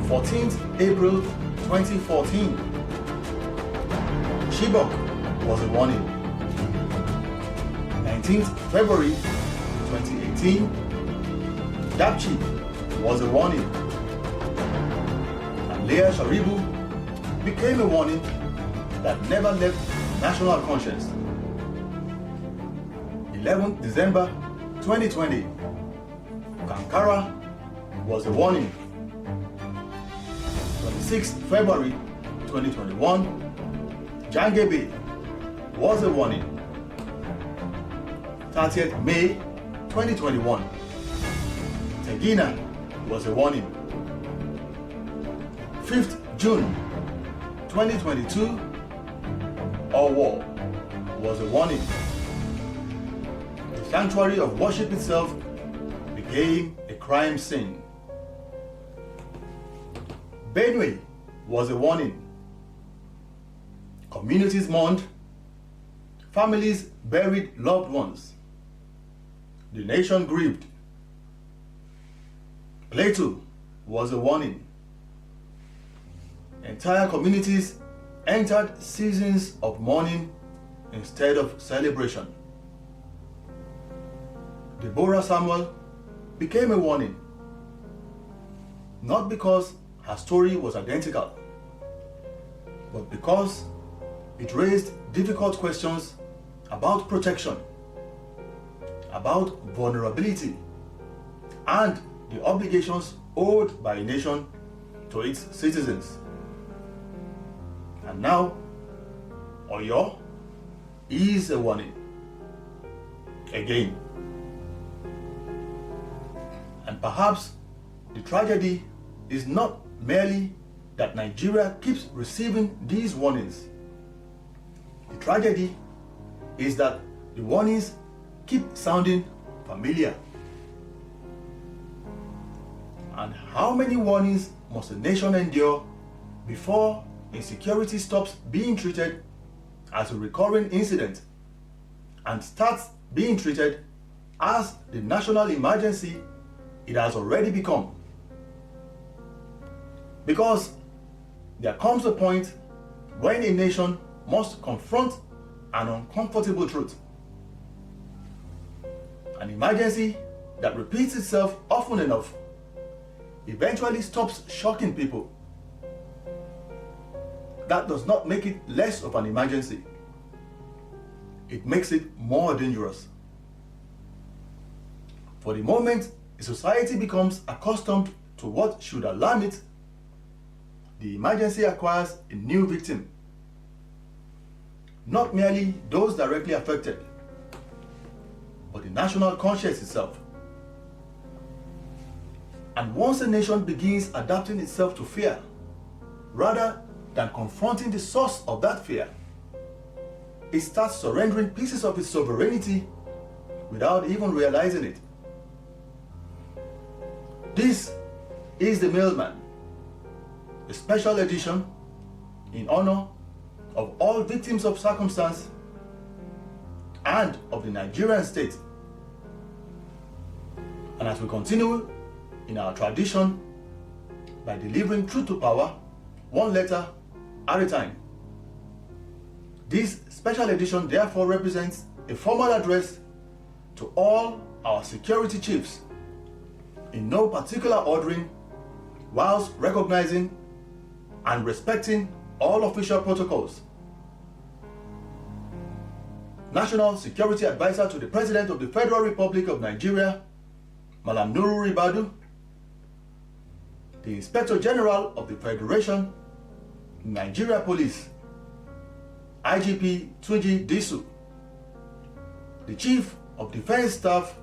14th April 2014, Chibok was a warning. 19th February 2018, Dapchi was a warning. And Leah Sharibu became a warning that never left national conscience. 11th December 2020, Kankara was a warning. 26th February 2021, Jangebe was a warning. 30th May 2021, Tegina was a warning. 5th June 2022, Owo was a warning. The sanctuary of worship itself became a crime scene. Benue was a warning. Communities mourned. Families buried loved ones. The nation grieved. Plateau was a warning. Entire communities entered seasons of mourning instead of celebration. Deborah Samuel became a warning, not because her story was identical, but because it raised difficult questions about protection, about vulnerability, and the obligations owed by a nation to its citizens. And now, Oyo is a warning. Again. And perhaps the tragedy is not merely that Nigeria keeps receiving these warnings. The tragedy is that the warnings keep sounding familiar. And how many warnings must a nation endure before insecurity stops being treated as a recurring incident and starts being treated as the national emergency it has already become? Because there comes a point when a nation must confront an uncomfortable truth. An emergency that repeats itself often enough eventually stops shocking people. That does not make it less of an emergency. It makes it more dangerous. For the moment a society becomes accustomed to what should alarm it, the emergency acquires a new victim. Not merely those directly affected, but the national conscience itself. And once a nation begins adapting itself to fear, rather than confronting the source of that fear, it starts surrendering pieces of its sovereignty without even realizing it. This is The Mailman, a special edition in honor of all victims of circumstance and of the Nigerian state. And as we continue in our tradition by delivering truth to power, one letter at a time, this special edition therefore represents a formal address to all our security chiefs in no particular ordering, whilst recognizing and respecting all official protocols. National Security Advisor to the President of the Federal Republic of Nigeria, Malam Nuru Ribadu, the Inspector General of the Federation, Nigeria Police, IGP Tunji Disu, the Chief of Defense Staff,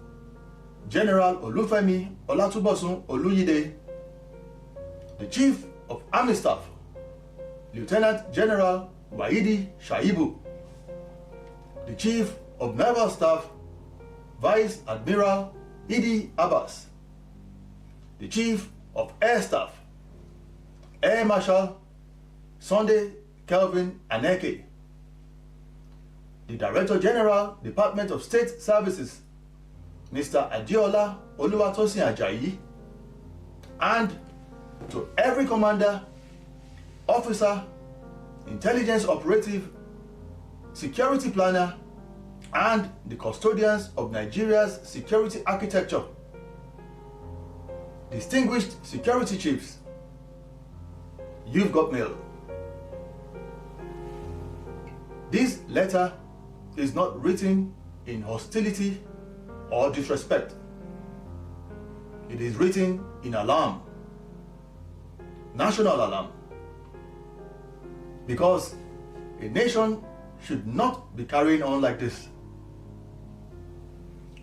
General Olufemi Olatubosun Oluyide, the Chief of Army Staff, Lieutenant General Waidi Shaibu, the Chief of Naval Staff, Vice Admiral Idi Abbas, the Chief of Air Staff, Air Marshal Sunday Kelvin Aneke, the Director General, Department of State Services, Mr. Adiola Oluwatosin Ajayi, and to every commander, officer, intelligence operative, security planner, and the custodians of Nigeria's security architecture. Distinguished security chiefs, you've got mail. This letter is not written in hostility or disrespect. It is written in alarm, national alarm, because a nation should not be carrying on like this.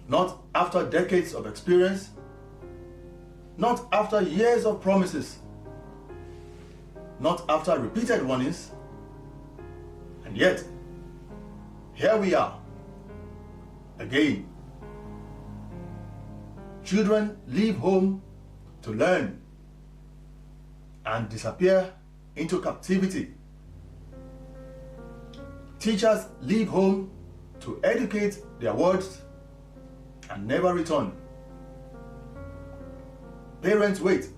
Not after decades of experience, not after years of promises, not after repeated warnings, and yet, here we are, again. Children leave home to learn and disappear into captivity. Teachers leave home to educate their wards and never return. Parents wait,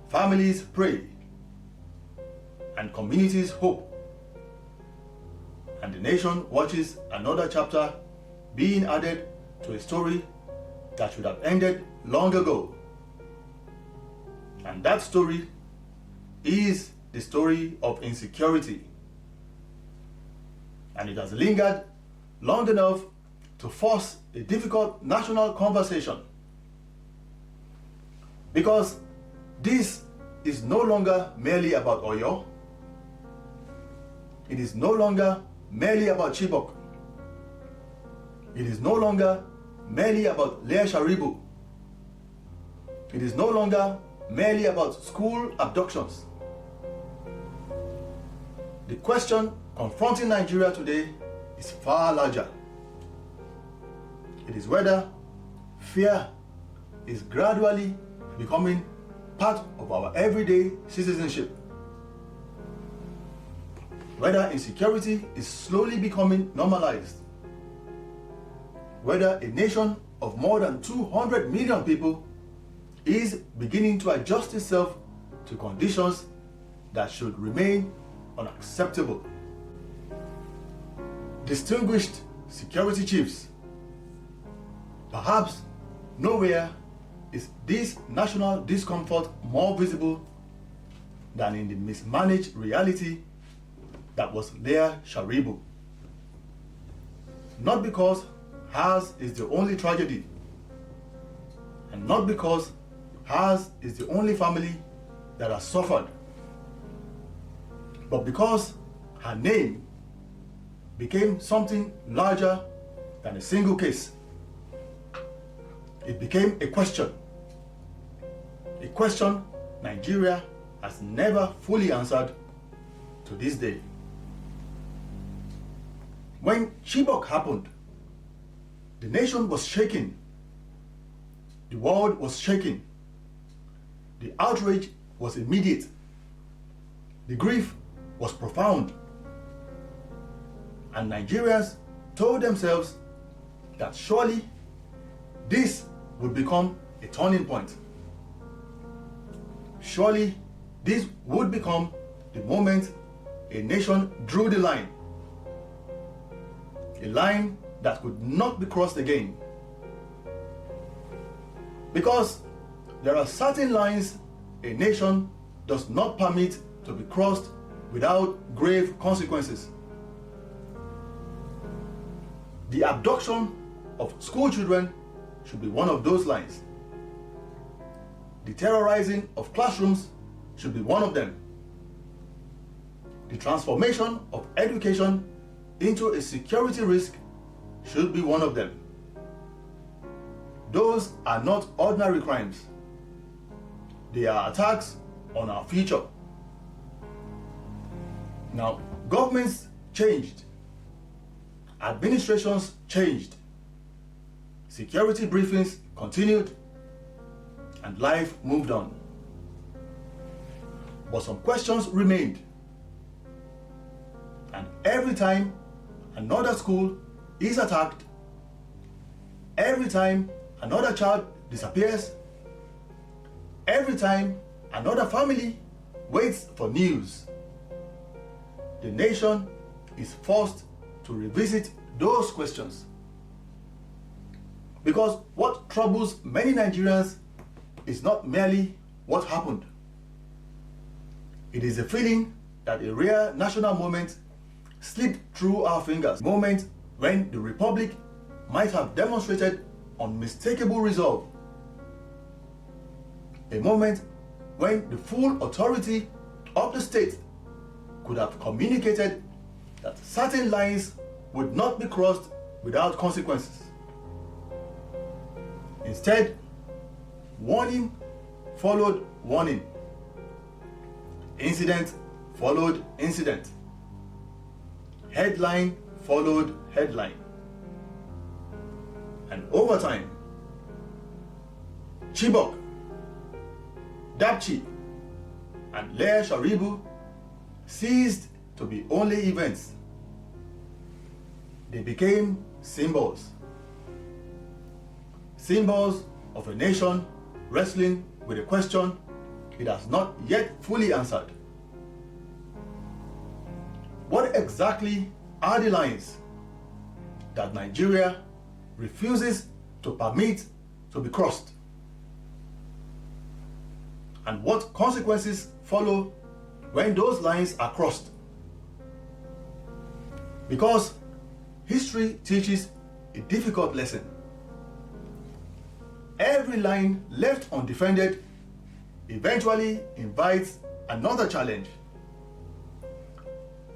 families pray, and communities hope. And the nation watches another chapter being added to a story that should have ended long ago. And that story is the story of insecurity. And it has lingered long enough to force a difficult national conversation. Because this is no longer merely about Oyo. It is no longer merely about Chibok. It is no longer merely about Leah Sharibu. It is no longer merely about school abductions. The question confronting Nigeria today is far larger. It is whether fear is gradually becoming part of our everyday citizenship. Whether insecurity is slowly becoming normalized. Whether a nation of more than 200 million people is beginning to adjust itself to conditions that should remain unacceptable. Distinguished security chiefs, perhaps nowhere is this national discomfort more visible than in the mismanaged reality that was Leah Sharibu. Not because hers is the only tragedy, and not because hers is the only family that has suffered, but because her name became something larger than a single case. It became a question Nigeria has never fully answered to this day. When Chibok happened, the nation was shaking. The world was shaking. The outrage was immediate. The grief was profound. And Nigerians told themselves that surely this would become a turning point. Surely this would become the moment a nation drew the line. A line that could not be crossed again. Because there are certain lines a nation does not permit to be crossed without grave consequences. The abduction of school children should be one of those lines. The terrorizing of classrooms should be one of them. The transformation of education into a security risk should be one of them. Those are not ordinary crimes. They are attacks on our future. Now, governments changed. Administrations changed. Security briefings continued, and life moved on. But some questions remained. And every time another school is attacked, every time another child disappears, every time another family waits for news, the nation is forced to revisit those questions. Because what troubles many Nigerians is not merely what happened. It is a feeling that a rare national moment slipped through our fingers, a moment when the Republic might have demonstrated unmistakable resolve, a moment when the full authority of the state could have communicated that certain lines would not be crossed without consequences. Instead, warning followed warning. Incident followed incident. Headline followed headline. And over time, Chibok, Dapchi, and Leah Sharibu ceased to be only events. They became symbols. Symbols of a nation wrestling with a question it has not yet fully answered. What exactly are the lines that Nigeria refuses to permit to be crossed? And what consequences follow when those lines are crossed? Because history teaches a difficult lesson. Every line left undefended eventually invites another challenge.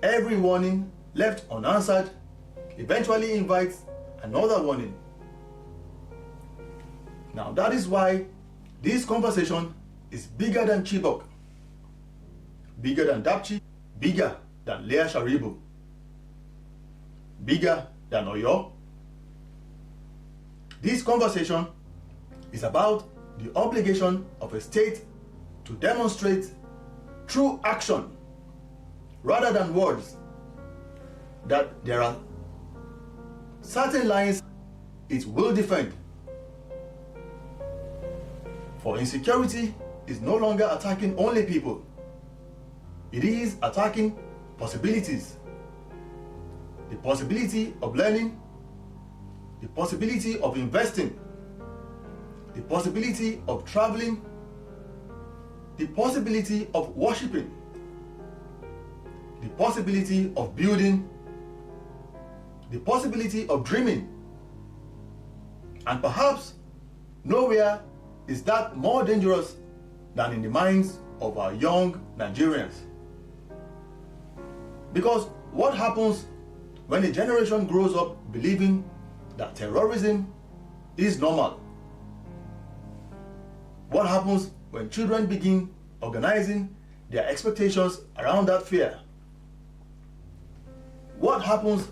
Every warning left unanswered eventually invites another warning. Now that is why this conversation is bigger than Chibok, bigger than Dapchi, bigger than Leah Sharibu, bigger than Oyo. This conversation is about the obligation of a state to demonstrate through action rather than words that there are certain lines it will defend. For insecurity is no longer attacking only people. It is attacking possibilities. The possibility of learning, the possibility of investing, the possibility of traveling, the possibility of worshiping, the possibility of building, the possibility of dreaming. And perhaps nowhere is that more dangerous than in the minds of our young Nigerians. Because what happens when a generation grows up believing that terrorism is normal? What happens when children begin organizing their expectations around that fear? What happens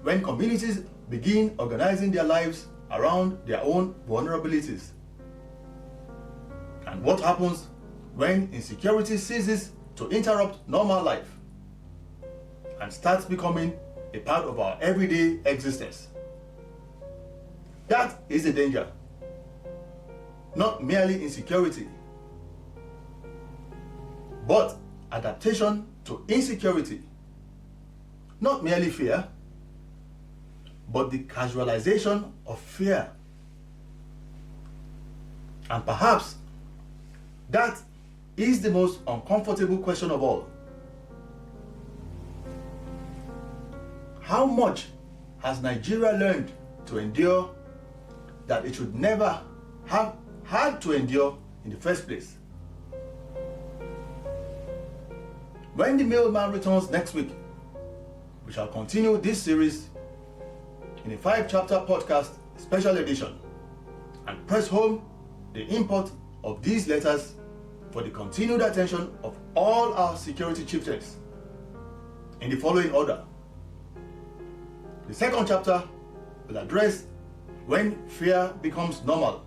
when communities begin organizing their lives around their own vulnerabilities? And what happens when insecurity ceases to interrupt normal life and starts becoming a part of our everyday existence? That is the danger. Not merely insecurity, but adaptation to insecurity. Not merely fear, but the casualization of fear. And perhaps that is the most uncomfortable question of all. How much has Nigeria learned to endure that it should never have had to endure in the first place? When the mailman returns next week, we shall continue this series in a 5-chapter podcast special edition and press home the import of these letters for the continued attention of all our security chieftains in the following order. The second chapter will address when fear becomes normal.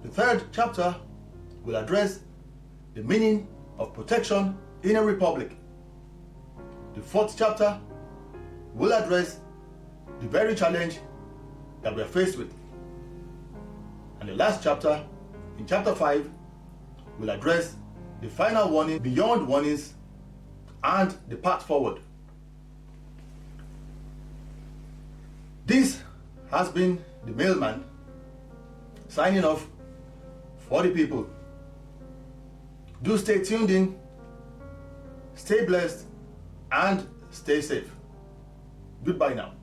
The third chapter will address the meaning of protection in a republic. The fourth chapter will address the very challenge that we are faced with. And the last chapter, in chapter 5, will address the final warning, beyond warnings, and the path forward. This has been the Mailman, signing off for the people. Do stay tuned in, stay blessed, and stay safe. Goodbye now.